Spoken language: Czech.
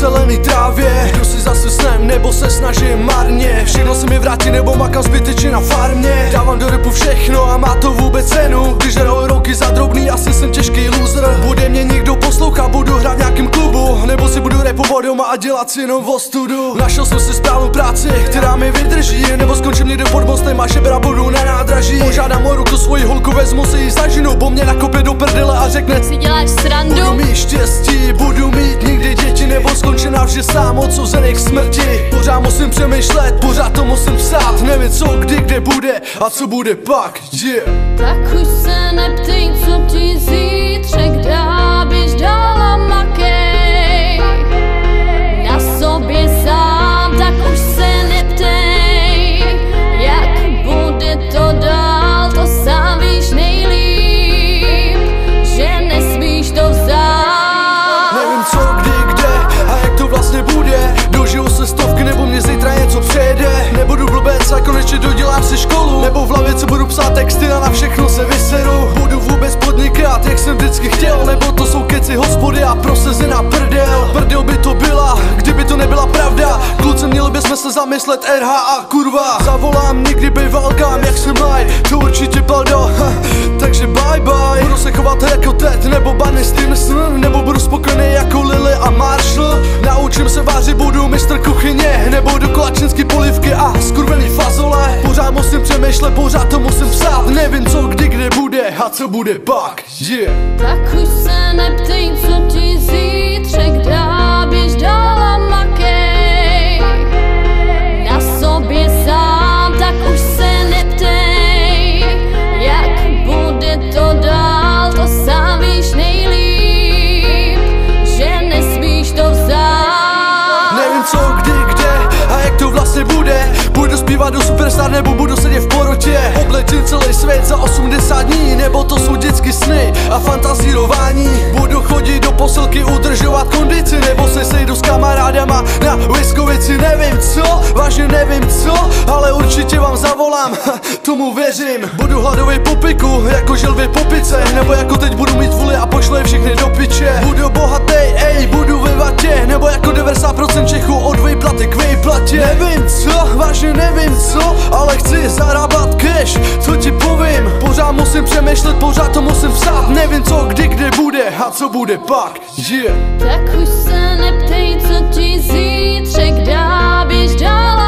zelený trávě. Jdu si zase snem, nebo se snažím marně. Všechno se mi vrátí, nebo makám zbytečně na farmě. Dávám do repu všechno a má to vůbec cenu. Když hraju roky za drobný, asi jsem těžký loser. Bude mě někdo poslouchat, budu hrát v nějakým klubu, nebo si budu rapovat doma a dělat si jenom v ostudu. Našel jsem si správnou práci, která mi vydrží, nebo skončím někde pod mostem a žebra budu na nádraží. Požádám o ruku svoji holku, vezmu si ji za ženu, po mně nakope do prdele a řekne: si děláš srandu? Budu mít štěstí, budu mít nikdy děti, nebo skončím navždy sám odsouzený k smrti. Pořád musím přemýšlet, pořád to musím psát. Nevím co, kdy, kde bude a co bude pak, yeah. Tak už se neptej, co ti zítřek dá, běž dál a makej na sobě sám. Tak už se neptej, jak bude to dál, to sám víš nejlíp, že nesmíš to vzát. Nevím co, kdy, kde a jak to vlastně bude. Dožiju se stovky, nebo mě zítra něco přejde. Nebudu blbec a konečně dodělám si školu, nebo v hlavě co budu psát texty a na všechno se vyseru. Budu vůbec podnikat, jak jsem vždycky chtěl, nebo to jsou keci hospody a prosezená prdel. Prdel by to byla, kdyby to nebyla pravda. Kluci, měli bychom se zamyslet, RH a kurva. Zavolám, nikdy bývalkám, jak se maj, to určitě baldo. Takže bye bye. Budu se chovat jako Ted, nebo Barney Stinson, nebo budu spokojený jako Lily a Marshall. Naučím se vařit, budu mistr kuchyně, nebo dokola čínský polivky a skurvený fazole. Pořád musím přemýšlet, pořád to musím psát. Nevím co, kdy, kde bude a co bude pak, yeah. Tak už se neptej, co ti zítřek dá, běž dál a makej na sobě sám. Tak už se neptej, jak bude to dál, to sám víš nejlíp, že nesmíš to vzát. Nevím co, kdy, kde a jak to vlastně bude. Budu zpívat do Superstar, nebo budu sedět v porotě. Obletím celý svět za 80 dní, nebo to jsou dětský sny a fantazírování. Budu chodit do posilky, udržovat kondici, nebo se sejdu s kamarádama na Whiskovici. Nevím co, vážně nevím co, ale určitě vám zavolám, tomu věřím. Budu hladovej po piku, jako želvy po pice, nebo jako teď budu mít vůli a pošlu je všechny do piče. Budu bohatý, ej, budu ve vatě, nebo jako 90% Čechů od výplaty k výplatě. Nevím co, vážně nevím co, ale chci zarábat cash, co ti povím. Pořád musím přemýšlet, pořád to musím psát. Nevím co, kdy, kde bude a co bude pak, yeah. Tak už se neptej, co ti zítřek dá, běž dál